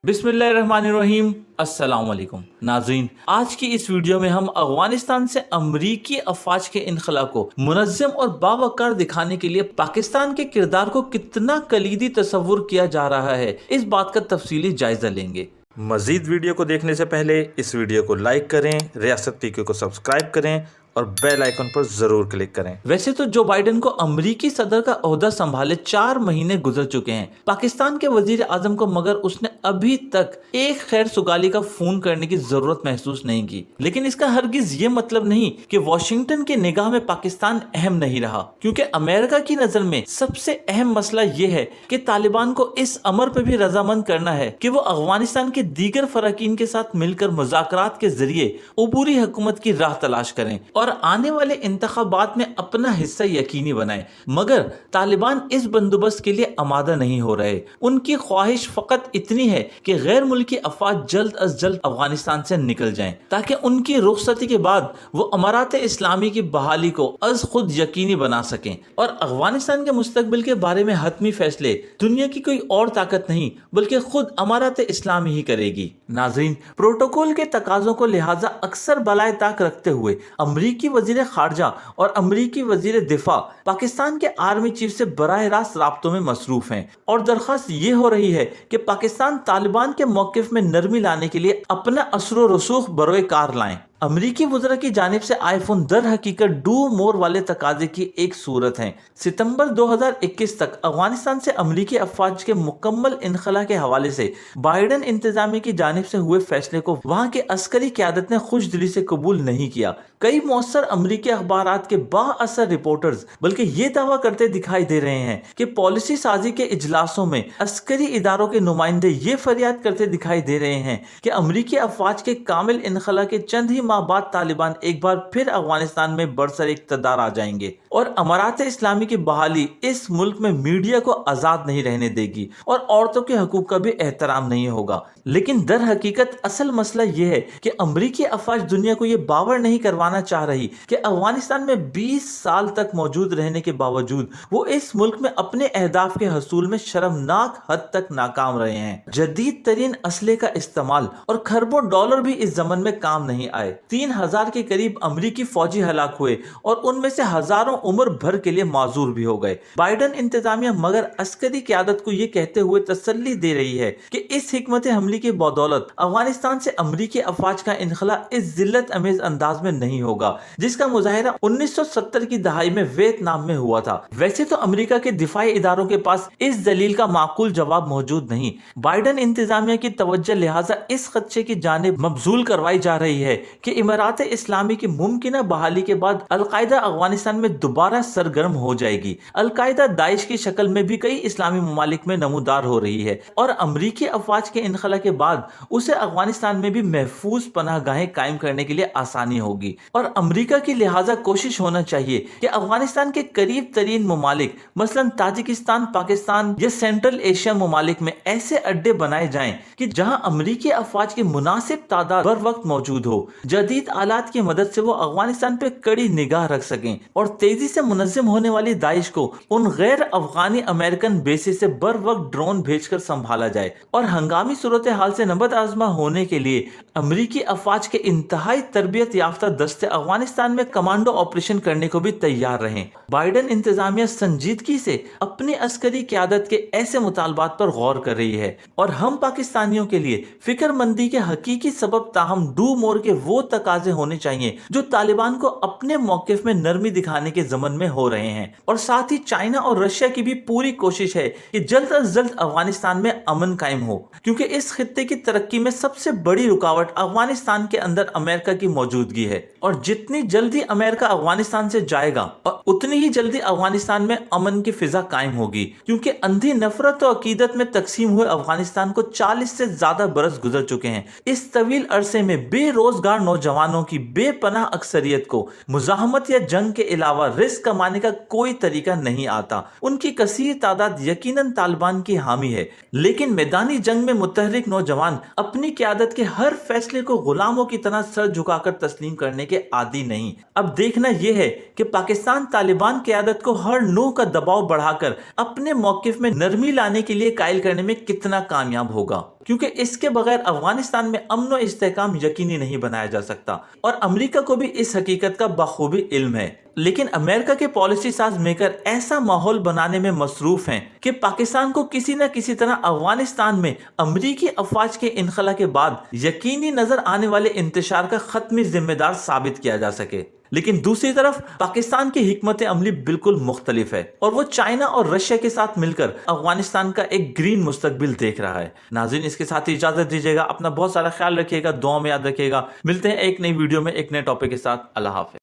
बिस्मिल्लाहिर्रहमानिर्रहीम, अस्सलाम वालेकुम नाज़रीन। आज की इस वीडियो में हम अफगानिस्तान से अमरीकी अफवाज के इनखला को मुनज़्ज़म और बावकार दिखाने के लिए पाकिस्तान के किरदार को कितना कलीदी तस्वुर किया जा रहा है, इस बात का तफसीली जायजा लेंगे। मजीद वीडियो को देखने से पहले इस वीडियो को लाइक करें, रियासत पीके को सब्सक्राइब करें और बेल आइकन पर जरूर क्लिक करें। वैसे तो जो बाइडन को अमरीकी सदर का ओहदा संभाले 4 महीने गुजर चुके हैं पाकिस्तान के वजीर आजम को, मगर उसने अभी तक एक खैर सुगाली का फोन करने की जरूरत महसूस नहीं की। लेकिन इसका हरगिज ये मतलब नहीं कि वॉशिंगटन की निगाह में पाकिस्तान अहम नहीं रहा, क्योंकि अमेरिका की नजर में सबसे अहम मसला ये है कि तालिबान को इस अमर पर भी रजामंद करना है कि वो अफगानिस्तान के दीगर फराकीन के साथ मिलकर मुज़ाकरात के जरिए उबूरी हुकूमत की राह तलाश करें और आने वाले इंतखाबात में अपना हिस्सा यकीनी बनाएं। मगर तालिबान इस बंदोबस्त के लिए आमादा नहीं हो रहे। उनकी ख्वाहिश फकत इतनी है कि गैर मुल्की अफवाज जल्द अज जल्द अफगानिस्तान से निकल जाएं, ताकि उनकी रुखसती के बाद वो अमारात इस्लामी की बहाली को अज खुद यकीनी बना सकें और अफगानिस्तान के मुस्तकबिल के बारे में हतमी फैसले दुनिया की कोई और ताकत नहीं बल्कि खुद अमारात इस्लामी ही करेगी। नाज़रीन, प्रोटोकॉल के तकाजों को लिहाजा अक्सर बलाए ताक रखते हुए अमरीकी वजीर खारजा और अमरीकी वजीर दिफा पाकिस्तान के आर्मी चीफ से बराह रास्त राब्तों में मसरूफ हैं और दरख्वास्त ये हो रही है कि पाकिस्तान तालिबान के मौकिफ में नरमी लाने के लिए अपना असर रसूख बरोए कार लाएं। अमरीकी वज़रा की जानिब से आईफोन दर हकीकत डू मोर वाले तकाजे की एक सूरत है। सितंबर 2021 तक अफगानिस्तान से अमरीकी अफवाज के मुकम्मल इनखला के हवाले से बाइडन इंतजामिया की जानिब से हुए फैसले को वहाँ के अस्करी क़यादत ने खुश दिली से कबूल नहीं किया। कई मौसर अमरीकी अखबारात के बाअसर रिपोर्टर्स बल्कि ये दावा करते दिखाई दे रहे हैं कि पॉलिसी साजी के इजलासों में अस्करी इदारों के नुमाइंदे ये फरियाद करते दिखाई दे रहे हैं कि अमरीकी अफवाज के कामिल इनखला के चंद ही माह बाद तालिबान एक बार फिर अफगानिस्तान में बरसर इक़्तिदार आ जाएंगे और अमारात इस्लामी की बहाली इस मुल्क में मीडिया को आजाद नहीं रहने देगी और औरतों के हकूक का भी एहतराम नहीं होगा। लेकिन दर हकीकत असल मसला ये है कि अमरीकी अफवाज दुनिया को ये बावर नहीं करवाना चाह रही कि अफगानिस्तान में 20 साल तक मौजूद रहने के बावजूद वो इस मुल्क में अपने अहदाफ के हसूल में शर्मनाक हद तक नाकाम रहे हैं। जदीद तरीन असले का इस्तेमाल और खरबों डॉलर भी इस जमन में काम नहीं आए। 3000 के करीब अमरीकी फौजी हलाक हुए और उनमें से हजारों उम्र भर के लिए माजूर भी हो गए। बाइडन इंतजामिया मगर अस्करी क़यादत को ये कहते हुए तसल्ली दे रही है कि इस हिकमत हमली की बदौलत अफगानिस्तान से अमरीकी अफवाज का इनखला इस जिल्लत अमेज अंदाज में नहीं होगा जिसका मुजाहिरा 1970 की दहाई में वियतनाम में हुआ था। वैसे तो अमरीका के दिफाई इदारों के पास इस दलील का माकूल जवाब मौजूद नहीं। बाइडन इंतजामिया की तवज्जो लिहाजा इस खदशे की जानिब मबजूल करवाई जा रही है कि इमारात इस्लामी की मुमकिना बहाली के बाद अलकायदा अफगानिस्तान में दोबारा सरगर्म हो जाएगी। अलकायदा दाइश की शक्ल में भी कई इस्लामी ममालिक में नमूदार हो रही है और अमरीकी अफवाज के इनखला के बाद उसे अफगानिस्तान में भी महफूज पनाहगाहें कायम करने के लिए आसानी होगी और अमरीका की लिहाजा कोशिश होना चाहिए कि अफगानिस्तान के करीब तरीन ममालिक मसलन ताजिकिस्तान, पाकिस्तान या सेंट्रल एशिया ममालिक में ऐसे अड्डे बनाए जाएं कि जहां अमरीकी अफवाज की मुनासिब तादाद बर वक्त मौजूद हो। जदीद आलात की मदद से वो अफगानिस्तान पे कड़ी निगाह रख सकें और तेजी से मुनज़्ज़म होने वाली दाइश को उन गैर अफगानी अमेरिकन बेसिस से बर वक्त ड्रोन भेजकर संभाला जाए और हंगामी सूरत हाल से नबद आजमा होने के लिए अमरीकी अफवाज के इंतहाई तरबियत याफ्ता दस्ते अफगानिस्तान में कमांडो ऑपरेशन करने को भी तैयार रहें। बाइडन इंतजामिया संजीदगी से अपनी अस्करी क़यादत के ऐसे मुतालबात पर गौर कर रही है और हम पाकिस्तानियों के लिए फिक्रमंदी के हकीकी सबब ताहम डू मोर के वो तकाजे होने चाहिए जो तालिबान को अपने मौकिफ में नरमी दिखाने के ज़मन में हो रहे हैं। और साथ ही चाइना और रशिया की भी पूरी कोशिश है कि जल्द अज जल्द अफगानिस्तान में अमन कायम हो, क्योंकि इस खित्ते की तरक्की में सबसे बड़ी रुकावट अफगानिस्तान के अंदर अमेरिका की मौजूदगी है और जितनी जल्दी अमेरिका अफगानिस्तान से जाएगा और उतनी ही जल्दी अफगानिस्तान में अमन की फिजा कायम होगी, क्योंकि अंधी नफरत और अकीदत में तकसीम हुए अफगानिस्तान को 40 से ज्यादा बरस गुजर चुके हैं। इस तवील अरसे में बेरोजगार नौजवानों की बेपनाह अक्सरियत को मुजाहमत या जंग के अलावा रिस्क कमाने का कोई तरीका नहीं आता। उनकी कसीर तादाद यकीनन तालिबान की हामी है, लेकिन मैदानी जंग में मुतहरिक नौजवान अपनी क़यादत के हर फैसले को गुलामों की तरह सर झुकाकर तस्लीम करने के आदी नहीं। अब देखना यह है कि पाकिस्तान तालिबान क़यादत को हर नोक का दबाव बढ़ाकर अपने मौक़िफ़ में नरमी लाने के लिए कायल करने में कितना कामयाब होगा, क्योंकि इसके बगैर अफगानिस्तान में अमन और इस्तेहकाम यकीनी नहीं बनाया जा सकता। और अमेरिका को भी इस हकीकत का बखूबी इल्म है, लेकिन अमेरिका के पॉलिसी साज मेकर ऐसा माहौल बनाने में मसरूफ हैं कि पाकिस्तान को किसी न किसी तरह अफगानिस्तान में अमरीकी अफवाज के इनखला के बाद यकीनी नजर आने वाले इंतशार का खत्मी जिम्मेदार साबित किया जा सके। लेकिन दूसरी तरफ पाकिस्तान की हिकमत अमली बिल्कुल मुख्तलिफ है और वो चाइना और रशिया के साथ मिलकर अफगानिस्तान का एक ग्रीन मुस्तकबिल देख रहा है। नाज़रीन, इसके साथ ही इजाजत दीजिएगा। अपना बहुत सारा ख्याल रखिएगा, दुआ में याद रखिएगा। मिलते हैं एक नई वीडियो में एक नए टॉपिक के साथ। अल्लाह हाफ़िज़।